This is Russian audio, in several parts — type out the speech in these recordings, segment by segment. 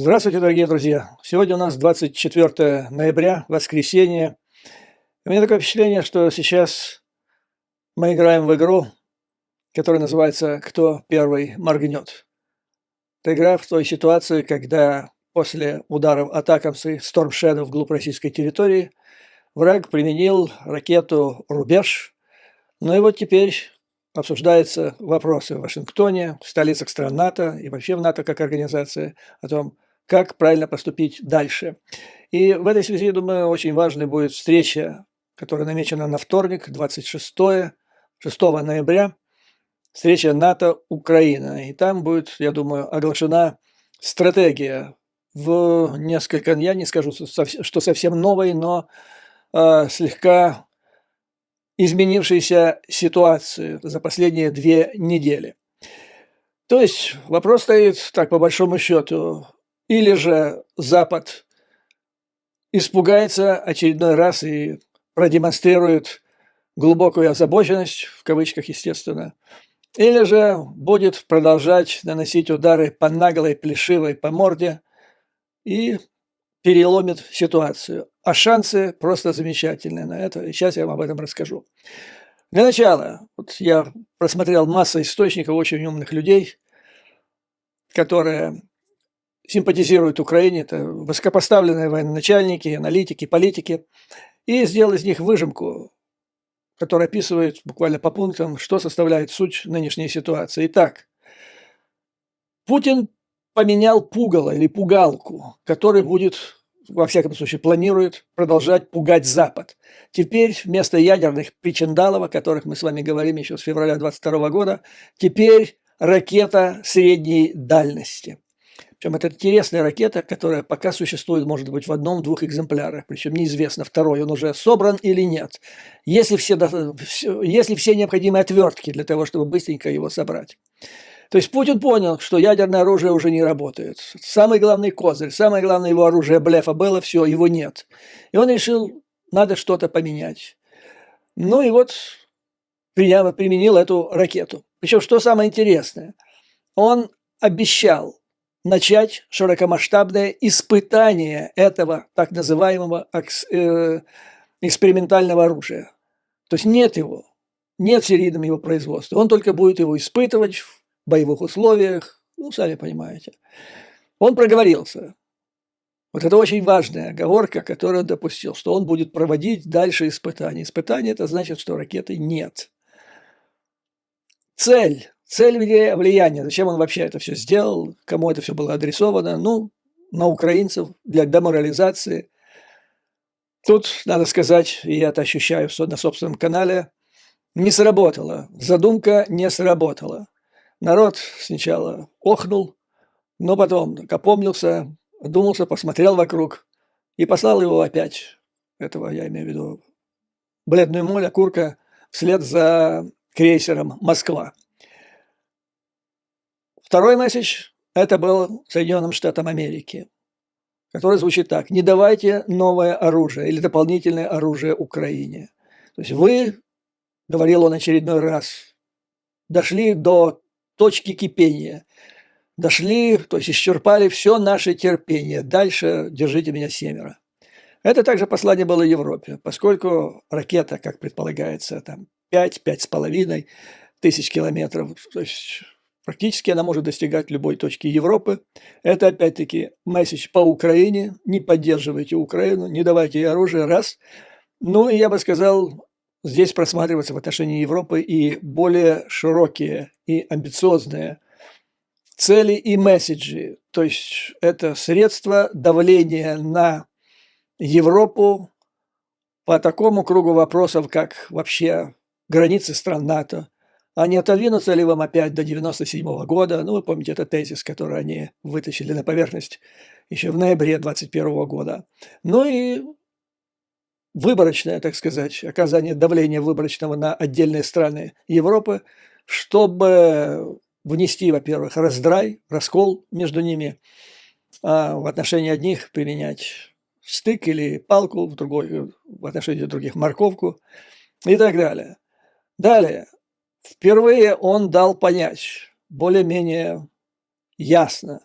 Здравствуйте, дорогие друзья! Сегодня у нас 24 ноября, воскресенье. У меня такое впечатление, что сейчас мы играем в игру, которая называется «Кто первый моргнет». Это игра в той ситуации, когда после ударов атакамсы Storm Shadow вглубь российской территории враг применил ракету «Рубеж». Ну и вот теперь обсуждаются вопросы в Вашингтоне, в столицах стран НАТО и вообще в НАТО как организации о том, как правильно поступить дальше. И в этой связи, думаю, очень важной будет встреча, которая намечена на вторник, 6 ноября, встреча НАТО-Украина. И там будет, я думаю, оглашена стратегия в несколько, я не скажу, что совсем новой, но слегка изменившейся ситуации за последние 2 недели. То есть вопрос стоит так, по большому счету, или же Запад испугается очередной раз и продемонстрирует глубокую озабоченность, в кавычках, естественно, или же будет продолжать наносить удары по наглой, плешивой, по морде и переломит ситуацию. А шансы просто замечательные на это, и сейчас я вам об этом расскажу. Для начала, вот я просмотрел массу источников очень умных людей, которые симпатизируют Украине, это высокопоставленные военачальники, аналитики, политики, и сделал из них выжимку, которая описывает буквально по пунктам, что составляет суть нынешней ситуации. Итак, Путин поменял пугало или пугалку, который будет, во всяком случае, планирует продолжать пугать Запад. Теперь вместо ядерных причиндалов, о которых мы с вами говорим еще с февраля 2022 года, теперь ракета средней дальности. Причем это интересная ракета, которая пока существует, может быть, в 1-2 экземплярах. Причем неизвестно, второй он уже собран или нет. Если все необходимые отвертки для того, чтобы быстренько его собрать. То есть Путин понял, что ядерное оружие уже не работает. Самый главный козырь, самое главное его оружие блефа было, все, его нет. И он решил, надо что-то поменять. Ну и вот применил эту ракету. Причем, что самое интересное, он обещал начать широкомасштабное испытание этого так называемого экспериментального оружия. То есть нет его, нет серийного его производства. Он только будет его испытывать в боевых условиях, ну, сами понимаете. Он проговорился. Вот это очень важная оговорка, которую он допустил, что он будет проводить дальше испытания. Испытание – это значит, что ракеты нет. Цель влияния. Зачем он вообще это все сделал? Кому это все было адресовано? Ну, на украинцев, для деморализации. Тут, надо сказать, и я это ощущаю на собственном канале, не сработало. Задумка не сработала. Народ сначала охнул, но потом опомнился, думался, посмотрел вокруг и послал его опять, этого я имею в виду, бледную моль, окурка, вслед за крейсером «Москва». Второй месседж – это был Соединенным Штатам Америки, который звучит так: не давайте новое оружие или дополнительное оружие Украине. То есть вы, говорил он очередной раз, дошли до точки кипения, дошли, то есть исчерпали все наше терпение, дальше держите меня семеро. Это также послание было Европе, поскольку ракета, как предполагается, там 5–5,5 тысяч километров, то есть практически она может достигать любой точки Европы. Это опять-таки месседж по Украине: не поддерживайте Украину, не давайте ей оружие, раз. Ну и я бы сказал, здесь просматриваются в отношении Европы и более широкие и амбициозные цели и месседжи. То есть это средства давления на Европу по такому кругу вопросов, как вообще границы стран НАТО. А не отодвинутся ли вам опять до 1997 года? Ну, вы помните, это тезис, который они вытащили на поверхность еще в ноябре 2021 года. Ну и выборочное, так сказать, оказание давления выборочного на отдельные страны Европы, чтобы внести, во-первых, раздрай, раскол между ними, а в отношении одних применять стык или палку, в отношении других морковку и так далее. Далее, впервые он дал понять более-менее ясно,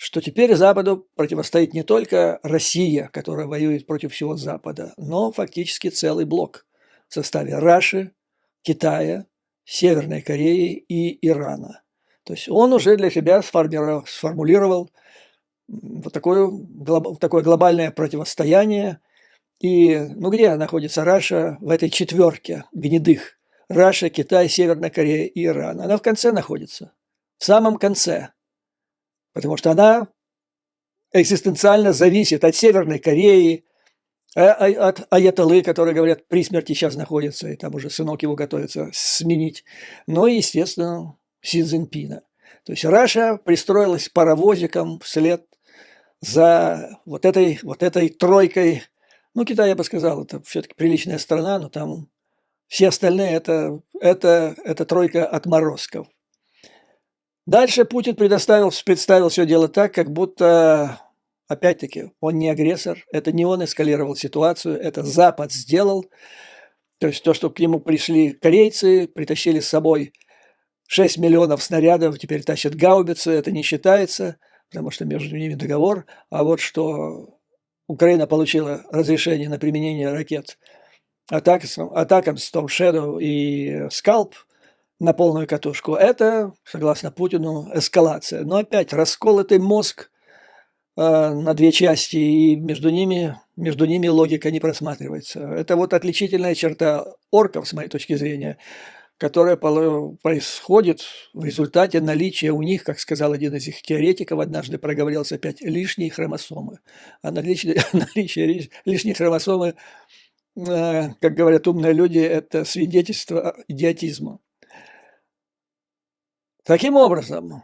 что теперь Западу противостоит не только Россия, которая воюет против всего Запада, но фактически целый блок в составе Раши, Китая, Северной Кореи и Ирана. То есть он уже для себя сформулировал такое глобальное противостояние. И где находится Раша в этой четверке гнедых? Раша, Китай, Северная Корея и Иран. Она в конце находится, в самом конце, потому что она экзистенциально зависит от Северной Кореи, от аятоллы, которые, говорят, при смерти сейчас находится, и там уже сынок его готовится сменить, но и, естественно, Си Цзиньпина. То есть Раша пристроилась паровозиком вслед за вот этой тройкой. Китай, я бы сказал, это все-таки приличная страна, но там все остальные это тройка отморозков. Дальше Путин представил все дело так, как будто, опять-таки, он не агрессор, это не он эскалировал ситуацию, это Запад сделал. То есть то, что к нему пришли корейцы, притащили с собой 6 миллионов снарядов, теперь тащат гаубицы, это не считается, потому что между ними договор. А вот что Украина получила разрешение на применение ракет атакам Storm Shadow и Scalp на полную катушку, это, согласно Путину, эскалация. Но опять расколотый мозг на две части, и между ними логика не просматривается. Это вот отличительная черта орков, с моей точки зрения, которая происходит в результате наличия у них, как сказал один из их теоретиков, однажды проговорился опять, лишние хромосомы. А наличие лишней хромосомы, как говорят умные люди, это свидетельство идиотизма. Таким образом,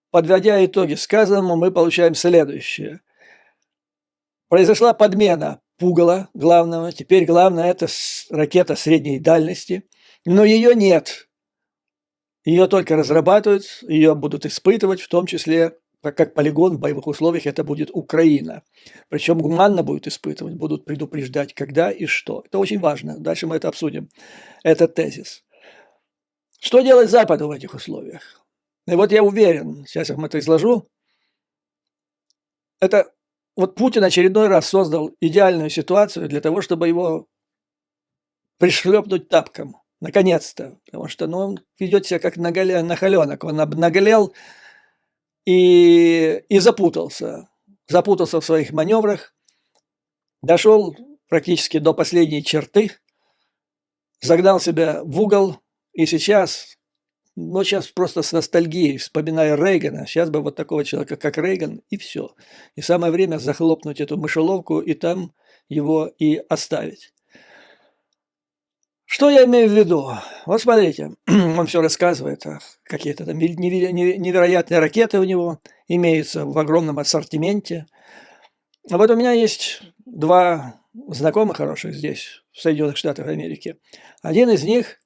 подводя итоги сказанному, мы получаем следующее. Произошла подмена пугала главного. Теперь главное – это ракета средней дальности. Но ее нет. Ее только разрабатывают, ее будут испытывать, в том числе, как полигон в боевых условиях, это будет Украина. Причем гуманно будут испытывать, будут предупреждать, когда и что. Это очень важно. Дальше мы это обсудим. Это тезис. Что делать Западу в этих условиях? И вот я уверен, сейчас я вам это изложу, это вот Путин очередной раз создал идеальную ситуацию для того, чтобы его пришлепнуть тапком. Наконец-то. Потому что он ведет себя как нахаленок. Он обнаглел и запутался. Запутался в своих маневрах. Дошел практически до последней черты. Загнал себя в угол. И сейчас просто с ностальгией, вспоминая Рейгана, сейчас бы вот такого человека, как Рейган, и все. И самое время захлопнуть эту мышеловку и там его и оставить. Что я имею в виду? Вот смотрите, он все рассказывает, какие-то там невероятные ракеты у него имеются в огромном ассортименте. А вот у меня есть два знакомых хороших здесь, в Соединенных Штатах Америки. Один из них,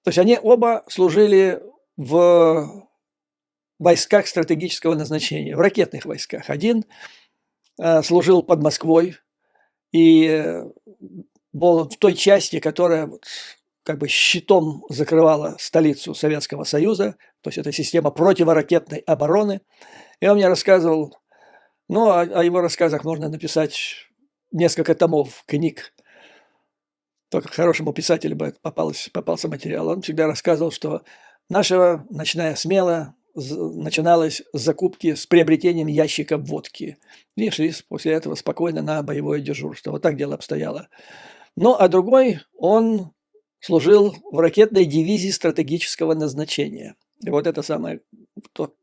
то есть они оба служили в войсках стратегического назначения, в ракетных войсках. Один служил под Москвой и был в той части, которая как бы щитом закрывала столицу Советского Союза, то есть это система противоракетной обороны. И он мне рассказывал, о его рассказах можно написать несколько томов книг. Только хорошему писателю бы попался материал. Он всегда рассказывал, что наша ночная смена начиналась с закупки, с приобретением ящиков водки. И шли после этого спокойно на боевое дежурство. Вот так дело обстояло. А другой, он служил в ракетной дивизии стратегического назначения. И вот это самое,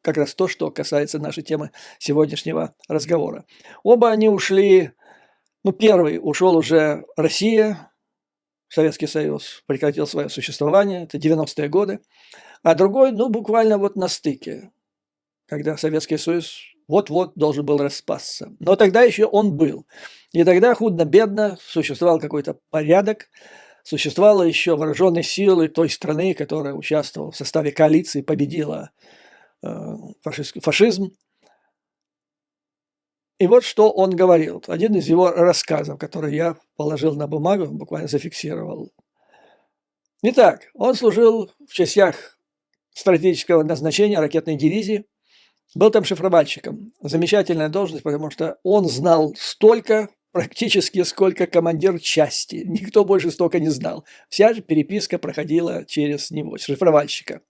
как раз то, что касается нашей темы сегодняшнего разговора. Оба они ушли, первый ушел уже Россия, Советский Союз прекратил свое существование, это 90-е годы, а другой, буквально вот на стыке, когда Советский Союз вот-вот должен был распасться. Но тогда еще он был. И тогда худо-бедно существовал какой-то порядок, существовала еще вооруженные силы той страны, которая участвовала в составе коалиции, победила фашизм. И вот что он говорил. Один из его рассказов, который я положил на бумагу, буквально зафиксировал. Итак, он служил в частях стратегического назначения ракетной дивизии. Был там шифровальщиком. Замечательная должность, потому что он знал столько, практически сколько командир части. Никто больше столько не знал. Вся же переписка проходила через него, шифровальщика.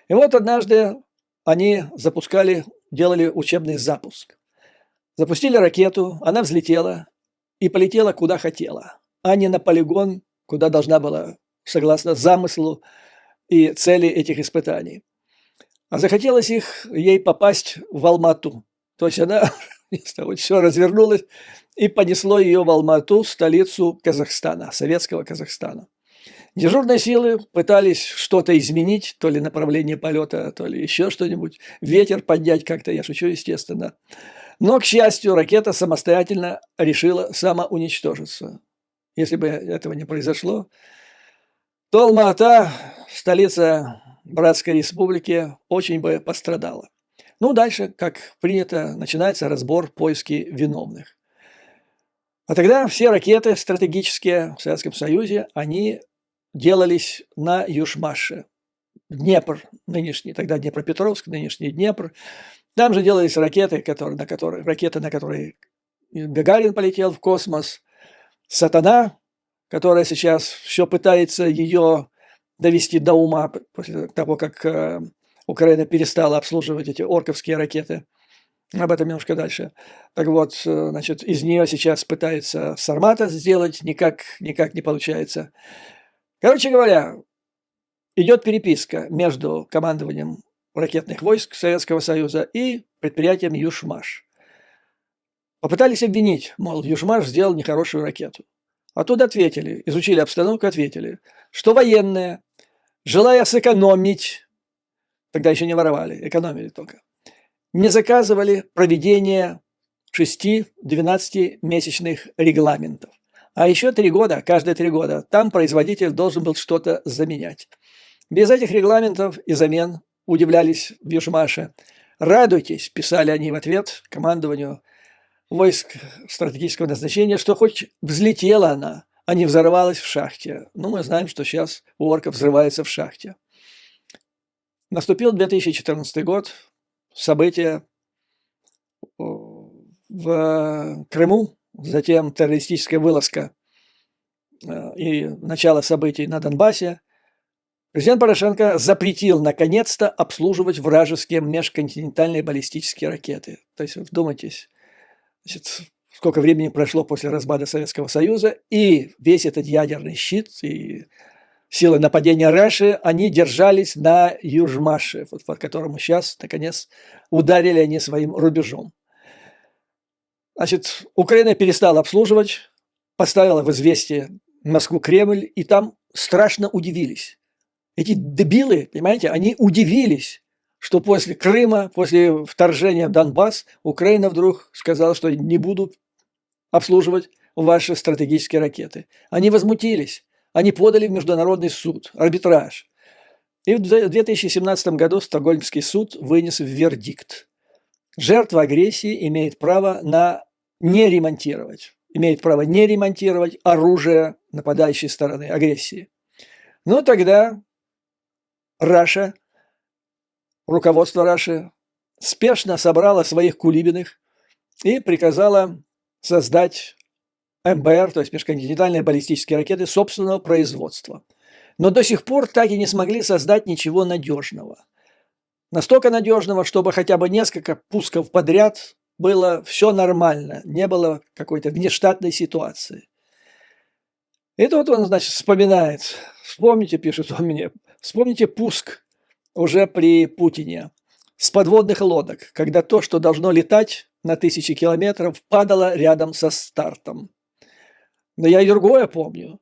И вот однажды они делали учебный запуск. Запустили ракету, она взлетела и полетела куда хотела, а не на полигон, куда должна была, согласно замыслу и цели этих испытаний. А захотелось ей попасть в Алмату. То есть она все развернулась и понесло ее в Алмату, столицу Казахстана, советского Казахстана. Дежурные силы пытались что-то изменить, то ли направление полета, то ли еще что-нибудь, ветер поднять как-то, я шучу, естественно. Но, к счастью, ракета самостоятельно решила самоуничтожиться. Если бы этого не произошло, то Алма-Ата, столица Братской Республики, очень бы пострадала. Ну, дальше, как принято, начинается разбор, поиски виновных. А тогда все ракеты стратегические в Советском Союзе, они делались на Южмаше. Днепр нынешний, тогда Днепропетровск, нынешний Днепр. Там же делались ракеты, на которые Гагарин полетел в космос, «Сатана», которая сейчас все пытается ее довести до ума после того, как Украина перестала обслуживать эти орковские ракеты. Об этом немножко дальше. Так вот, значит, из нее сейчас пытается «Сармата» сделать, никак не получается. Короче говоря, идет переписка между командованием ракетных войск Советского Союза и предприятием «Южмаш». Попытались обвинить, мол, «Южмаш» сделал нехорошую ракету. Оттуда ответили, изучили обстановку, ответили, что военные, желая сэкономить, тогда еще не воровали, экономили только, не заказывали проведение 6-12-месячных регламентов. А еще 3 года, каждые 3 года, там производитель должен был что-то заменять. Без этих регламентов и замен, удивлялись в Южмаше. Радуйтесь, писали они в ответ командованию войск стратегического назначения, что хоть взлетела она, а не взорвалась в шахте. Ну, мы знаем, что сейчас у орков взрывается в шахте. Наступил 2014 год, события в Крыму, затем террористическая вылазка и начало событий на Донбассе. Президент Порошенко запретил наконец-то обслуживать вражеские межконтинентальные баллистические ракеты. То есть, вдумайтесь, значит, сколько времени прошло после распада Советского Союза, и весь этот ядерный щит и силы нападения Раши, они держались на Южмаше, вот, по которому сейчас, наконец, ударили они своим рубежом. Значит, Украина перестала обслуживать, поставила в известие Москву, Кремль, и там страшно удивились. Эти дебилы, понимаете, они удивились, что после Крыма, после вторжения в Донбасс, Украина вдруг сказала, что не буду обслуживать ваши стратегические ракеты. Они возмутились, они подали в Международный суд, арбитраж. И в 2017 году Стокгольмский суд вынес вердикт. Жертва агрессии имеет право не ремонтировать оружие нападающей стороны агрессии. Но тогда руководство Раши спешно собрало своих кулибиных и приказало создать МБР, то есть межконтинентальные баллистические ракеты собственного производства. Но до сих пор так и не смогли создать ничего надежного. Настолько надежного, чтобы хотя бы несколько пусков подряд было все нормально, не было какой-то внештатной ситуации. И тут он, значит, вспоминает, пишет он мне, вспомните пуск уже при Путине с подводных лодок, когда то, что должно летать на 1000 километров, падало рядом со стартом. Но я и другое помню.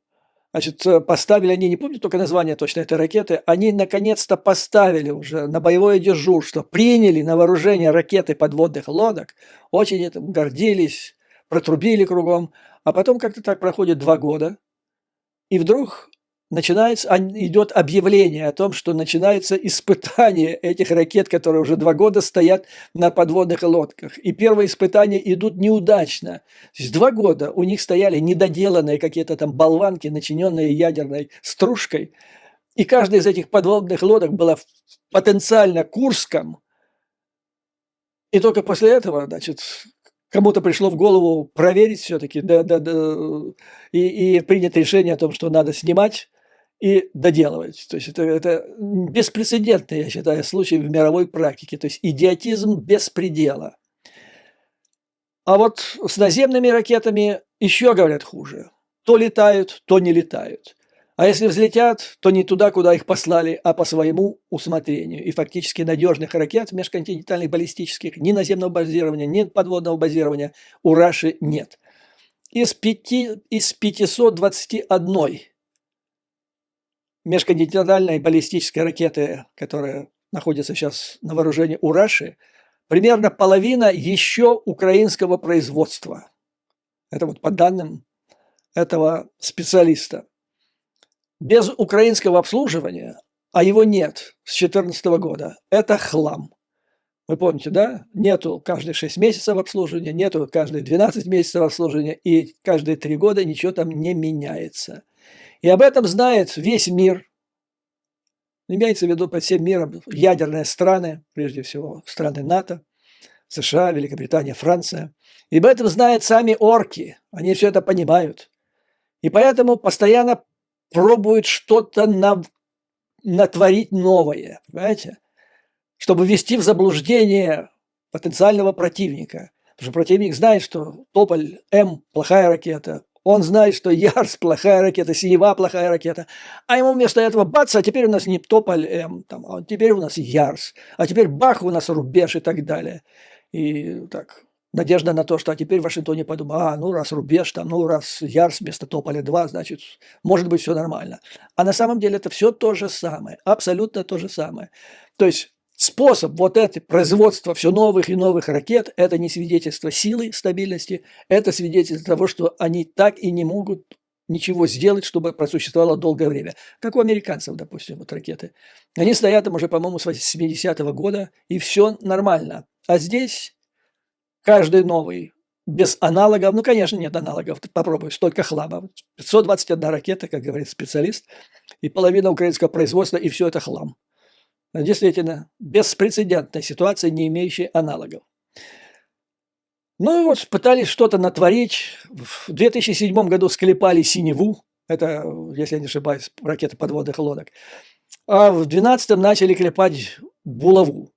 Значит, поставили они, не помню только название точно этой ракеты, они наконец-то поставили уже на боевое дежурство, приняли на вооружение ракеты подводных лодок, очень этим гордились, протрубили кругом, а потом как-то так проходит 2 года, и вдруг идет объявление о том, что начинается испытание этих ракет, которые уже 2 года стоят на подводных лодках. И первые испытания идут неудачно. То есть 2 года у них стояли недоделанные какие-то там болванки, начиненные ядерной стружкой. И каждая из этих подводных лодок была потенциально Курском, И только после этого, значит, кому-то пришло в голову проверить все-таки, и принять решение о том, что надо снимать и доделывать. То есть это беспрецедентный, я считаю, случай в мировой практике. То есть идиотизм без предела. А вот с наземными ракетами еще, говорят, хуже. То летают, то не летают. А если взлетят, то не туда, куда их послали, а по своему усмотрению. И фактически надежных ракет межконтинентальных баллистических, ни наземного базирования, ни подводного базирования у Раши нет. Из 521 межконтинентальной баллистической ракеты, которая находится сейчас на вооружении у Раши, примерно половина еще украинского производства. Это вот по данным этого специалиста. Без украинского обслуживания, а его нет с 2014 года, это хлам. Вы помните, да? Нету каждые 6 месяцев обслуживания, нету каждые 12 месяцев обслуживания, и каждые 3 года ничего там не меняется. И об этом знает весь мир. Имеется в виду под всем миром ядерные страны, прежде всего страны НАТО, США, Великобритания, Франция. И об этом знают сами орки, они все это понимают. И поэтому постоянно пробуют что-то натворить новое, понимаете? Чтобы ввести в заблуждение потенциального противника. Потому что противник знает, что Тополь-М – плохая ракета, он знает, что Ярс – плохая ракета, Синева – плохая ракета, а ему вместо этого бац, а теперь у нас не Тополь-М, а теперь у нас Ярс, а теперь бах, у нас рубеж и так далее. И так, надежда на то, что теперь в Вашингтоне подумают, ну раз рубеж, там, ну раз Ярс вместо Тополя-2, значит, может быть все нормально. А на самом деле это все то же самое, абсолютно то же самое. То есть способ вот это производства все новых и новых ракет – это не свидетельство силы, стабильности, это свидетельство того, что они так и не могут ничего сделать, чтобы просуществовало долгое время. Как у американцев, допустим, вот ракеты. Они стоят там уже, по-моему, с 80-го года, и все нормально. А здесь каждый новый, без аналогов, ну, конечно, нет аналогов, ты попробуй, столько хлама. 521 ракета, как говорит специалист, и половина украинского производства, и все это хлам. Действительно, беспрецедентная ситуация, не имеющая аналогов. Ну и вот пытались что-то натворить. В 2007 году склепали Синеву, это, если я не ошибаюсь, ракета подводных лодок. А в 2012 начали клепать Булаву.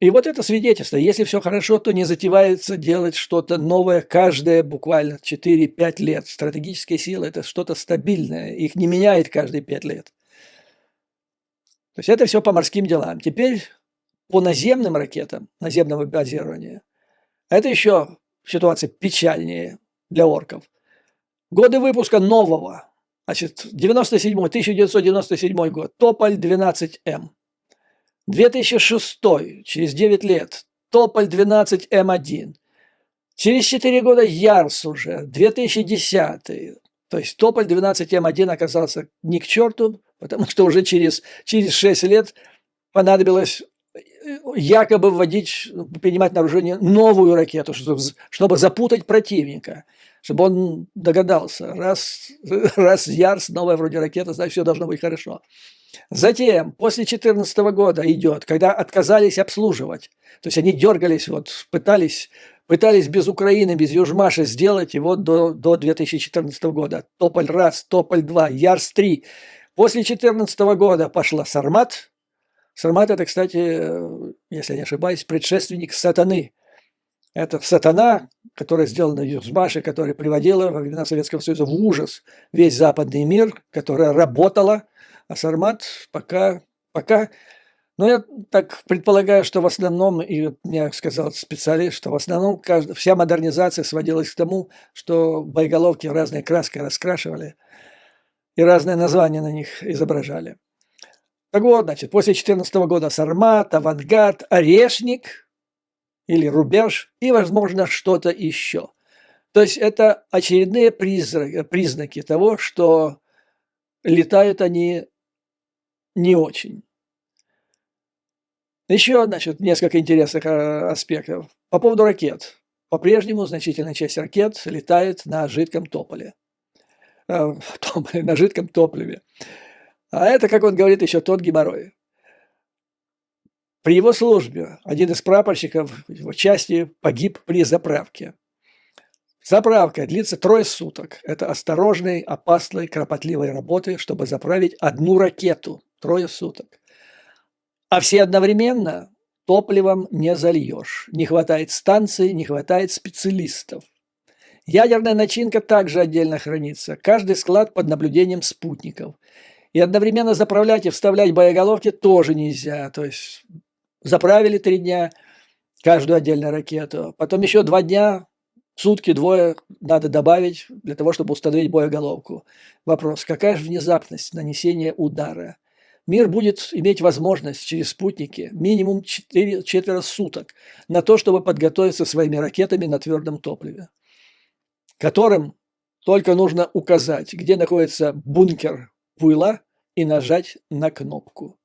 И вот это свидетельство. Если все хорошо, то не затевается делать что-то новое каждые буквально 4-5 лет. Стратегические силы – это что-то стабильное. Их не меняет каждые 5 лет. То есть это все по морским делам. Теперь по наземным ракетам, наземного базирования, это еще ситуация печальнее для орков. Годы выпуска нового. Значит, 1997 год, Тополь-12М. 2006, через 9 лет, Тополь-12М1. Через 4 года Ярс уже, 2010. То есть Тополь-12М1 оказался ни к черту, потому что уже через 6 лет понадобилось якобы принимать на вооружение новую ракету, чтобы запутать противника, чтобы он догадался, раз Ярс, новая вроде ракета, значит, все должно быть хорошо. Затем, после 2014 года идет, когда отказались обслуживать, то есть они дергались, пытались без Украины, без Южмаши сделать его до 2014 года. Тополь-1, Тополь-2, Ярс-3. После 2014 года пошла Сармат. Сармат – это, кстати, если я не ошибаюсь, предшественник Сатаны. Это Сатана, которая сделана на Южмаше, которая приводила во времена Советского Союза в ужас весь западный мир, которая работала, а Сармат пока, ну, я так предполагаю, что в основном, и мне сказал специалист, что в основном вся модернизация сводилась к тому, что боеголовки разной краской раскрашивали и разные названия на них изображали. Так вот, значит, после 2014 года Сармат, Авангард, Орешник или Рубеж и, возможно, что-то еще. То есть это очередные признаки того, что летают они не очень. Еще, значит, несколько интересных аспектов. По поводу ракет. По-прежнему значительная часть ракет летает на жидком тополе. На жидком топливе. А это, как он говорит, еще тот геморрой. При его службе один из прапорщиков его части погиб при заправке. Заправка длится 3 суток. Это осторожной, опасной, кропотливой работы, чтобы заправить одну ракету. 3 суток. А все одновременно топливом не зальешь. Не хватает станций, не хватает специалистов. Ядерная начинка также отдельно хранится. Каждый склад под наблюдением спутников. И одновременно заправлять и вставлять боеголовки тоже нельзя. То есть заправили 3 дня каждую отдельную ракету. Потом еще 2 дня, сутки, двое надо добавить для того, чтобы установить боеголовку. Вопрос, какая же внезапность нанесения удара? Мир будет иметь возможность через спутники минимум 4 суток на то, чтобы подготовиться своими ракетами на твердом топливе, которым только нужно указать, где находится бункер Пуйла, и нажать на кнопку.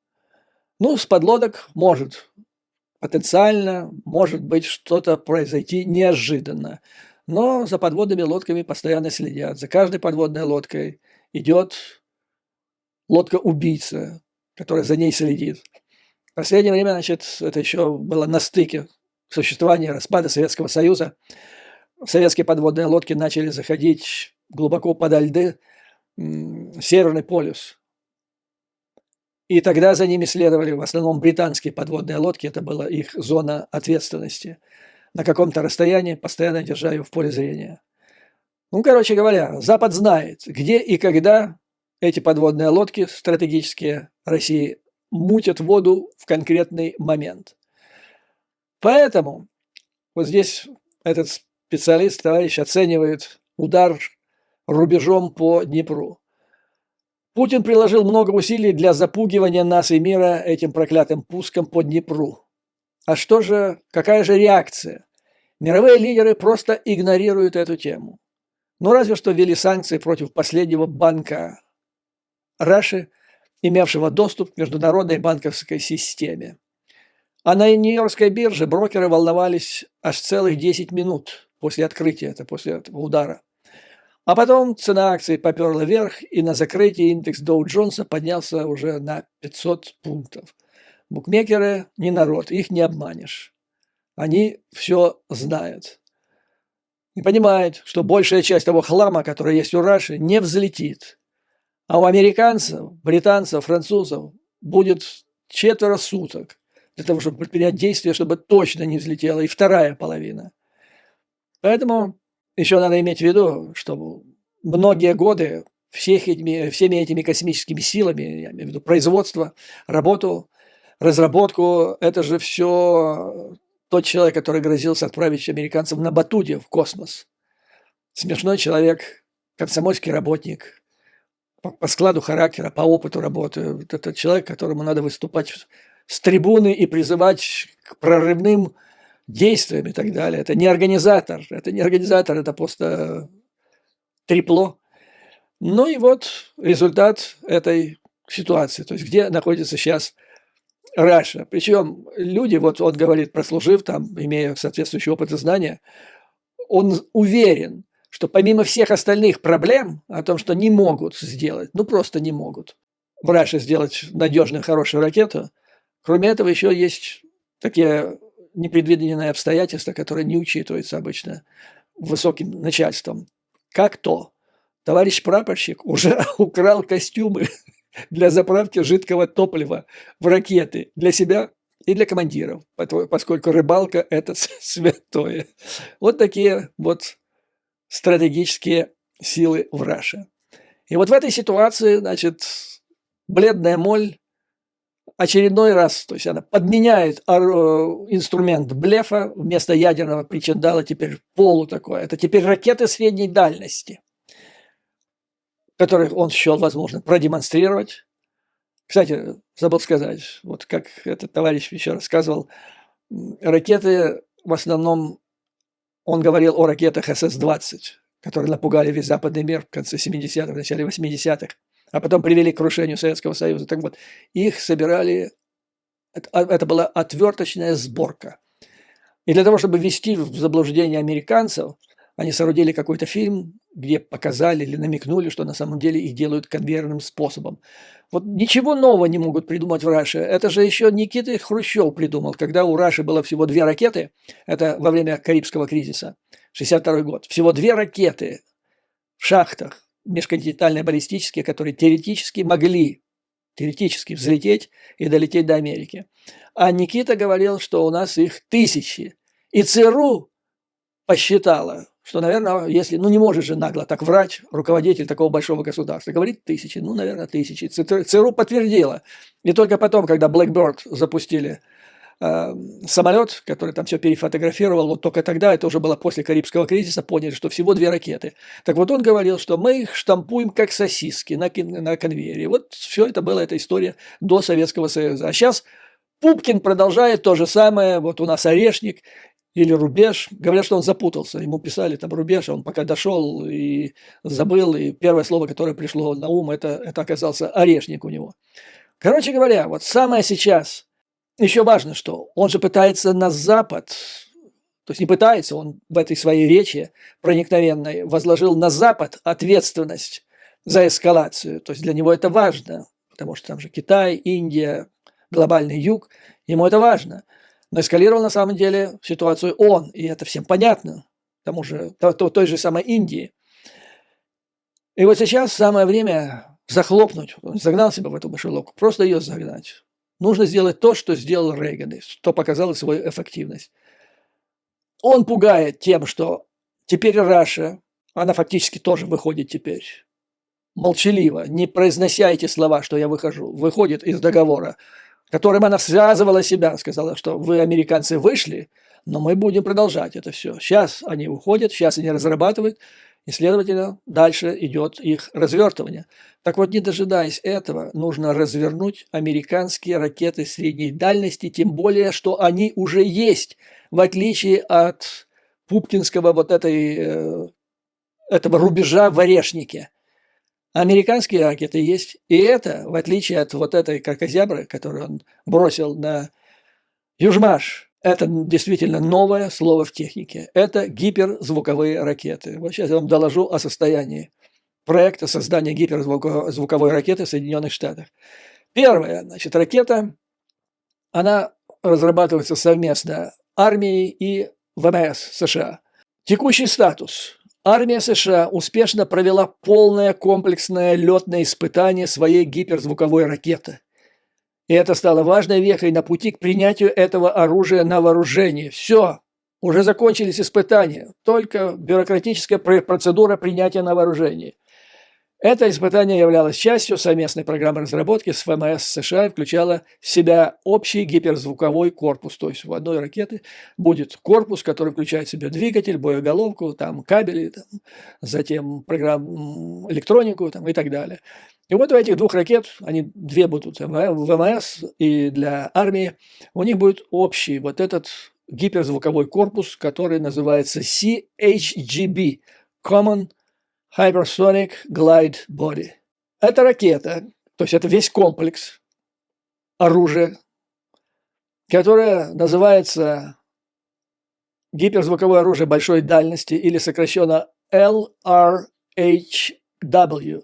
Ну, с подлодок потенциально может быть что-то произойти неожиданно. Но за подводными лодками постоянно следят. За каждой подводной лодкой идет лодка-убийца, которая за ней следит. В последнее время, значит, это еще было на стыке существования распада Советского Союза. Советские подводные лодки начали заходить глубоко подо льды, Северный полюс. И тогда за ними следовали в основном британские подводные лодки, это была их зона ответственности. На каком-то расстоянии, постоянно держа ее в поле зрения. Ну, короче говоря, Запад знает, где и когда эти подводные лодки стратегические России мутят воду в конкретный момент. Поэтому вот здесь этот специалист, товарищ, оценивает удар рубежом по Днепру. Путин приложил много усилий для запугивания нас и мира этим проклятым пуском по Днепру. А что же, какая же реакция? Мировые лидеры просто игнорируют эту тему. Ну, разве что ввели санкции против последнего банка Раши, имевшего доступ к международной банковской системе. А на Нью-Йоркской бирже брокеры волновались аж целых 10 минут после открытия, после этого удара. А потом цена акций поперла вверх, и на закрытии индекс Доу-Джонса поднялся уже на 500 пунктов. Букмекеры не народ, их не обманешь. Они все знают. И понимают, что большая часть того хлама, который есть у Раши, не взлетит. А у американцев, британцев, французов будет 4 суток для того, чтобы предпринять действия, чтобы точно не взлетела и вторая половина. Поэтому еще надо иметь в виду, что многие годы всеми этими космическими силами, я имею в виду производство, работу, разработку, это же все тот человек, который грозился отправить американцев на Батуде в космос. Смешной человек, комсомольский работник, по складу характера, по опыту работы. Это человек, которому надо выступать с трибуны и призывать к прорывным действиям и так далее. Это не организатор, это просто трепло. Ну и вот результат этой ситуации. То есть где находится сейчас Раша. Причем люди, вот он говорит, прослужив там, имея соответствующий опыт и знания, он уверен, что помимо всех остальных проблем о том, что не могут сделать, ну просто не могут в Раше сделать надежную, хорошую ракету, кроме этого еще есть такие непредвиденные обстоятельства, которые не учитываются обычно высоким начальством. Как то товарищ прапорщик уже украл костюмы для заправки жидкого топлива в ракеты для себя и для командиров, поскольку рыбалка – это святое. Вот такие вот стратегические силы в Раше. И вот в этой ситуации, значит, бледная моль очередной раз, то есть она подменяет инструмент блефа, вместо ядерного причиндала теперь полу такое. Это теперь ракеты средней дальности, которых он счел возможно продемонстрировать. Кстати, забыл сказать, вот как этот товарищ еще рассказывал, ракеты в основном, он говорил о ракетах СС-20, которые напугали весь западный мир в конце 70-х, в начале 80-х, а потом привели к крушению Советского Союза. Так вот, их собирали, это была отверточная сборка. И для того, чтобы ввести в заблуждение американцев, Они соорудили какой-то фильм, где показали или намекнули, что на самом деле их делают конвейерным способом. Вот ничего нового не могут придумать в Раше. Это же еще Никита Хрущев придумал, когда у Раши было всего 2 ракеты, это во время Карибского кризиса, 1962 год, всего 2 ракеты в шахтах межконтинентальные баллистические, которые теоретически могли взлететь и долететь до Америки. А Никита говорил, что у нас их тысячи. И ЦРУ посчитала, что, наверное, если, не может же нагло так врать руководитель такого большого государства. Говорит тысячи, наверное, тысячи. ЦРУ подтвердила. И только потом, когда Blackbird запустили самолет, который там все перефотографировал, вот только тогда, это уже было после Карибского кризиса, поняли, что всего 2 ракеты. Так вот он говорил, что мы их штампуем как сосиски на конвейере. Вот все это была эта история до Советского Союза. А сейчас Пупкин продолжает то же самое. Вот у нас Орешник или Рубеж. Говорят, что он запутался. Ему писали там Рубеж, а он пока дошел и забыл. И первое слово, которое пришло на ум, это оказался Орешник у него. Короче говоря, вот самое сейчас. Еще важно, что он же пытается на Запад, то есть не пытается, он в этой своей речи проникновенной возложил на Запад ответственность за эскалацию. То есть для него это важно, потому что там же Китай, Индия, глобальный юг, ему это важно. Но эскалировал на самом деле ситуацию он, и это всем понятно, тому же, той же самой Индии. И вот сейчас самое время захлопнуть, он загнал себя в эту мышеловку, просто ее загнать. Нужно сделать то, что сделал Рейган, что показало свою эффективность. Он пугает тем, что теперь Раша, она фактически тоже выходит теперь молчаливо, не произнося эти слова, что я выхожу, выходит из договора, которым она связывала себя, сказала, что вы, американцы, вышли, но мы будем продолжать это все. Сейчас они уходят, сейчас они разрабатывают, и, следовательно, дальше идет их развертывание. Так вот, не дожидаясь этого, нужно развернуть американские ракеты средней дальности, тем более, что они уже есть, в отличие от пупкинского этого рубежа в Орешнике. Американские ракеты есть, и это, в отличие от вот этой кракозябры, которую он бросил на Южмаш, это действительно новое слово в технике. Это гиперзвуковые ракеты. Вот сейчас я вам доложу о состоянии проекта создания гиперзвуковой ракеты в Соединенных Штатах. Первая, ракета, она разрабатывается совместно армией и ВМС США. Текущий статус. Армия США успешно провела полное комплексное летное испытание своей гиперзвуковой ракеты. И это стало важной вехой на пути к принятию этого оружия на вооружение. Все, уже закончились испытания, только бюрократическая процедура принятия на вооружение. Это испытание являлось частью совместной программы разработки с ВМС США и включало в себя общий гиперзвуковой корпус. То есть у одной ракеты будет корпус, который включает в себя двигатель, боеголовку, там, кабели, там, затем электронику там, и так далее. И вот у этих 2 ракет, они 2 будут ВМС и для армии, у них будет общий вот этот гиперзвуковой корпус, который называется CHGB – Common Hypersonic Glide Body. Это ракета, то есть это весь комплекс оружия, которое называется гиперзвуковое оружие большой дальности или сокращенно LRHW.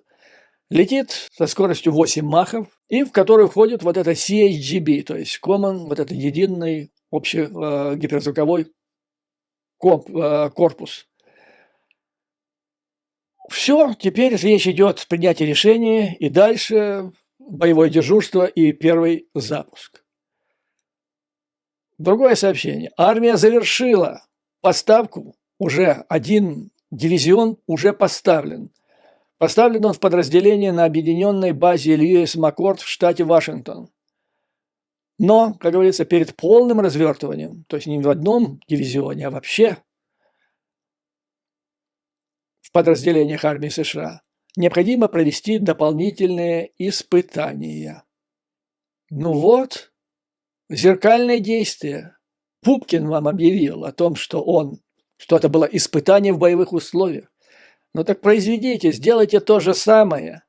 Летит со скоростью 8 махов, и в который входит вот это CHGB, то есть Common, вот это единый общий гиперзвуковой корпус. Все, теперь речь идет о принятии решения, и дальше боевое дежурство и первый запуск. Другое сообщение. Армия завершила поставку, уже 1 дивизион уже поставлен. Поставлен он в подразделение на объединенной базе Льюис Маккорд в штате Вашингтон. Но, как говорится, перед полным развертыванием, то есть не в одном дивизионе, а вообще в подразделениях армии США, необходимо провести дополнительные испытания. Ну вот, зеркальное действие. Пупкин вам объявил о том, что это было испытание в боевых условиях. Ну так произведите, сделайте то же самое.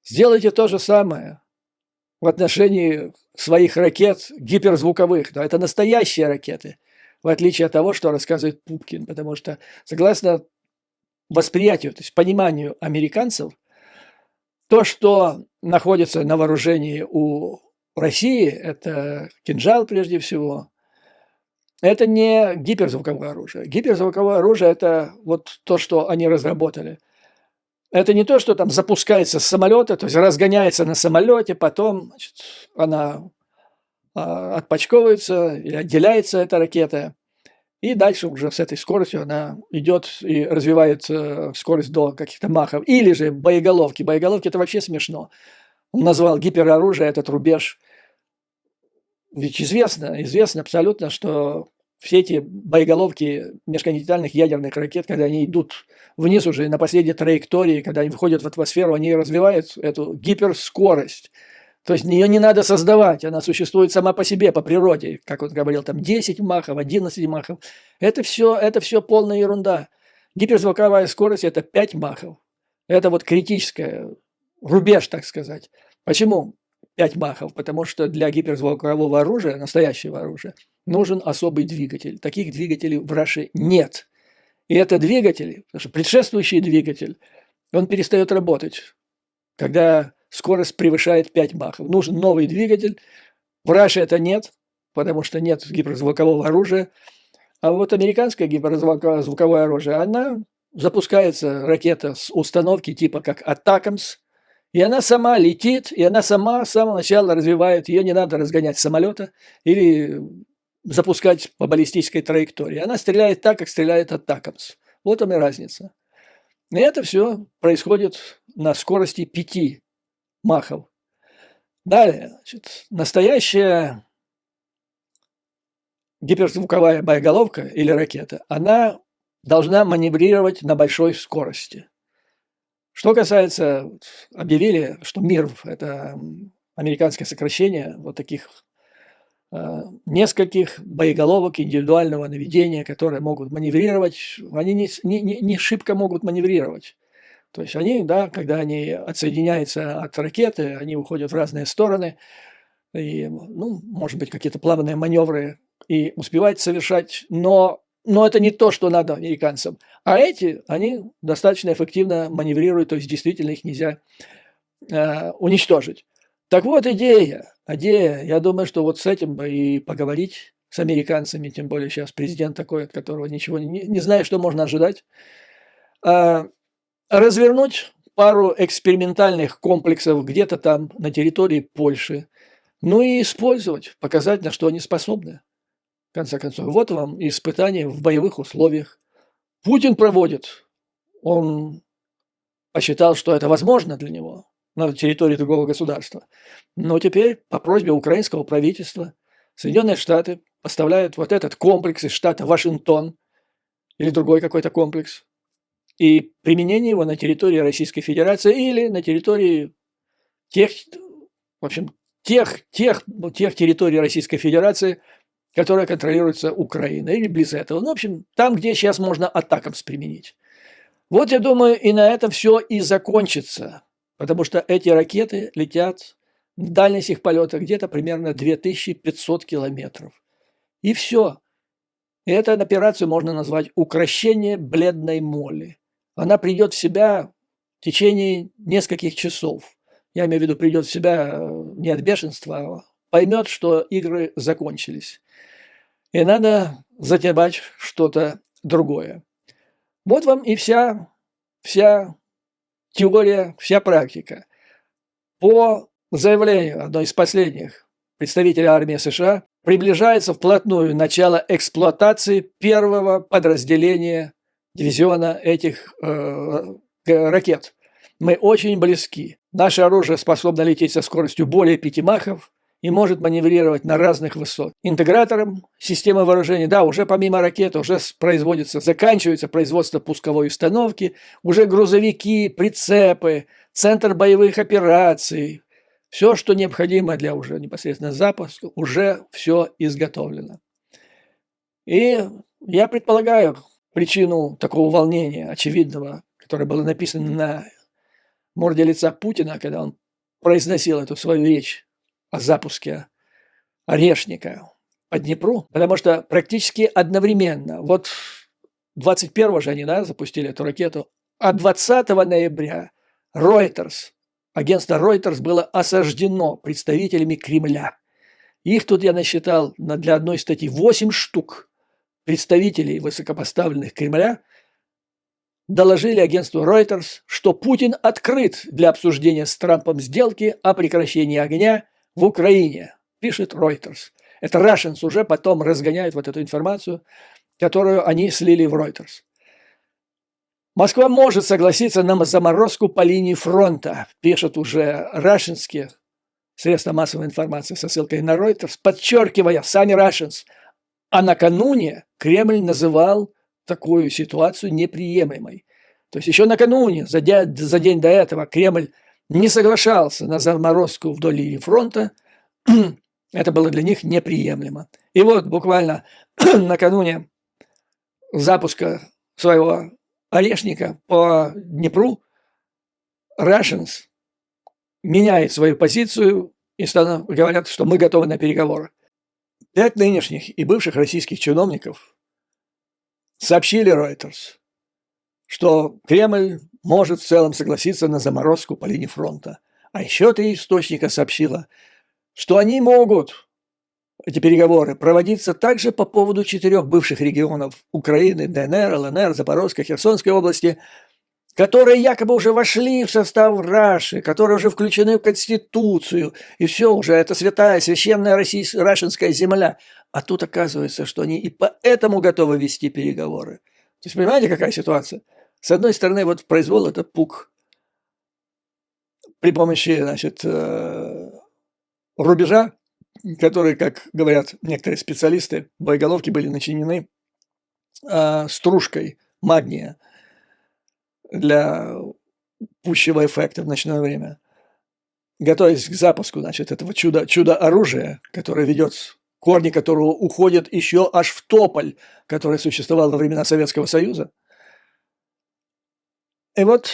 Сделайте то же самое в отношении своих ракет гиперзвуковых. Да, это настоящие ракеты. в отличие от того, что рассказывает Пупкин, потому что, согласно восприятию, то есть пониманию американцев, то, что находится на вооружении у России, это кинжал прежде всего, это не гиперзвуковое оружие. Гиперзвуковое оружие – это вот то, что они разработали. Это не то, что там запускается с самолета, то есть разгоняется на самолете, потом значит, она отпочковывается или отделяется эта ракета, и дальше уже с этой скоростью она идет и развивает скорость до каких-то махов. Или же боеголовки. Боеголовки – это вообще смешно. Он назвал гипероружие этот рубеж. Ведь известно абсолютно, что все эти боеголовки межконтинентальных ядерных ракет, когда они идут вниз уже на последней траектории, когда они входят в атмосферу, они развивают эту гиперскорость. То есть ее не надо создавать, она существует сама по себе, по природе. Как он говорил, там 10 махов, 11 махов. Это все полная ерунда. Гиперзвуковая скорость – это 5 махов. Это вот критическая, рубеж, так сказать. Почему 5 махов? Потому что для гиперзвукового оружия, настоящего оружия, нужен особый двигатель. Таких двигателей в Раше нет. И это двигатель, потому что предшествующий двигатель, он перестает работать, когда скорость превышает 5 махов. Нужен новый двигатель. В Раше это нет, потому что нет гиперзвукового оружия. А вот американское гиперзвуковое оружие, она запускается, ракета с установки типа как Атакамс, и она сама летит, и она сама с самого начала развивает. Ее не надо разгонять с самолета или запускать по баллистической траектории. Она стреляет так, как стреляет Атакамс. Вот вам и разница. И это все происходит на скорости 5 махов. Далее, значит, настоящая гиперзвуковая боеголовка или ракета, она должна маневрировать на большой скорости. Что касается, объявили, что МИРВ – это американское сокращение вот таких нескольких боеголовок индивидуального наведения, которые могут маневрировать, они не шибко могут маневрировать. То есть они, да, когда они отсоединяются от ракеты, они уходят в разные стороны, и, ну, может быть, какие-то плавные маневры и успевать совершать, но это не то, что надо американцам. А эти, они достаточно эффективно маневрируют, то есть действительно их нельзя уничтожить. Так вот, идея, я думаю, что вот с этим бы и поговорить с американцами, тем более сейчас президент такой, от которого ничего не знаю, что можно ожидать, развернуть пару экспериментальных комплексов где-то там на территории Польши, ну и использовать, показать, на что они способны. В конце концов, вот вам испытание в боевых условиях. Путин проводит, он посчитал, что это возможно для него на территории другого государства. Но теперь по просьбе украинского правительства Соединенные Штаты поставляют вот этот комплекс из штата Вашингтон или другой какой-то комплекс, и применение его на территории Российской Федерации или на территории тех, в общем, тех территорий Российской Федерации, которые контролируются Украиной или близ этого. Ну, в общем, там, где сейчас можно Атакамс применить. Вот, я думаю, и на этом все и закончится, потому что эти ракеты летят, дальность их полета где-то примерно 2500 километров. И все. И эту операцию можно назвать укрощение бледной моли. Она придет в себя в течение нескольких часов. Я имею в виду, придет в себя не от бешенства, а поймет, что игры закончились. И надо затевать что-то другое. Вот вам и вся теория, вся практика. По заявлению одной из последних представителей армии США, приближается вплотную начало эксплуатации первого подразделения дивизиона этих ракет. Мы очень близки. Наше оружие способно лететь со скоростью более 5 махов и может маневрировать на разных высотах. Интегратором системы вооружения, да, уже помимо ракет, уже заканчивается производство пусковой установки, уже грузовики, прицепы, центр боевых операций, все, что необходимо для уже непосредственно запуска, уже все изготовлено. И я предполагаю причину такого волнения очевидного, которое было написано на морде лица Путина, когда он произносил эту свою речь о запуске Орешника. по Днепру, потому что практически одновременно, вот 21-го же они, да, запустили эту ракету, а 20 ноября Reuters, агентство Reuters было осаждено представителями Кремля. Их тут я насчитал для одной статьи 8 штук представителей высокопоставленных Кремля доложили агентству Reuters, что Путин открыт для обсуждения с Трампом сделки о прекращении огня в Украине, пишет Reuters. Это Russians уже потом разгоняют вот эту информацию, которую они слили в Reuters. Москва может согласиться на заморозку по линии фронта, пишут уже рашинские средства массовой информации со ссылкой на Reuters, подчеркивая сами Russians. А накануне Кремль называл такую ситуацию неприемлемой. То есть еще накануне, за день до этого, Кремль не соглашался на заморозку вдоль линии фронта. Это было для них неприемлемо. И вот буквально накануне запуска своего орешника по Днепру Russians меняет свою позицию и говорят, что мы готовы на переговоры. 5 нынешних и бывших российских чиновников сообщили Reuters, что Кремль может в целом согласиться на заморозку по линии фронта. А еще 3 источника сообщило, что они могут, эти переговоры, проводиться также по поводу 4 бывших регионов Украины, ДНР, ЛНР, Запорожской, Херсонской области, которые якобы уже вошли в состав Раши, которые уже включены в Конституцию, и все уже, это святая, священная рашинская земля. А тут оказывается, что они и поэтому готовы вести переговоры. То есть, понимаете, какая ситуация? С одной стороны, вот произвол это пук при помощи, значит, рубежа, которые, как говорят некоторые специалисты, боеголовки были начинены стружкой магния для пущего эффекта в ночное время, готовясь к запуску, значит, этого чудо-оружия, которое ведет, корни которого уходят еще аж в тополь, который существовал во времена Советского Союза. И вот,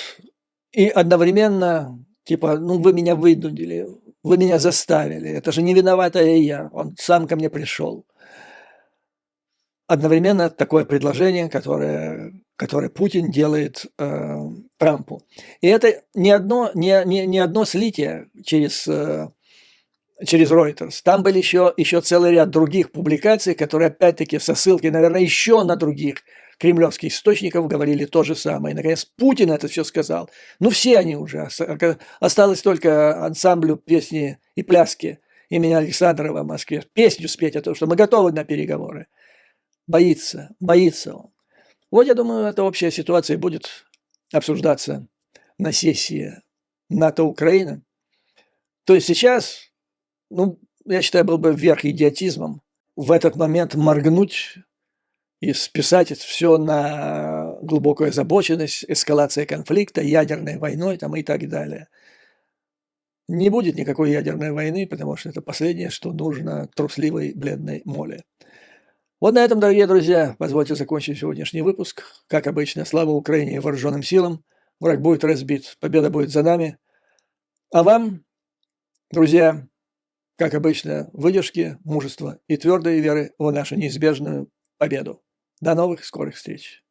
и одновременно, типа, ну вы меня вынудили, вы меня заставили, это же не виноватая я, он сам ко мне пришел. Одновременно такое предложение, которое Путин делает Трампу. И это не одно слитие через Reuters. Там были еще целый ряд других публикаций, которые опять-таки со ссылкой, наверное, еще на других кремлевских источников говорили то же самое. И, наконец, Путин это все сказал. Ну, все они уже. Осталось только ансамблю песни и пляски имени Александрова в Москве песню спеть о том, что мы готовы на переговоры. Боится он. Вот, я думаю, эта общая ситуация будет обсуждаться на сессии НАТО-Украина. То есть сейчас, ну, я считаю, был бы верх идиотизмом в этот момент моргнуть и списать это все на глубокую озабоченность, эскалация конфликта, ядерной войной там, и так далее. Не будет никакой ядерной войны, потому что это последнее, что нужно трусливой бледной моле. Вот на этом, дорогие друзья, позвольте закончить сегодняшний выпуск. Как обычно, слава Украине и вооруженным силам. Враг будет разбит, победа будет за нами. А вам, друзья, как обычно, выдержки, мужества и твердой веры в нашу неизбежную победу. До новых скорых встреч.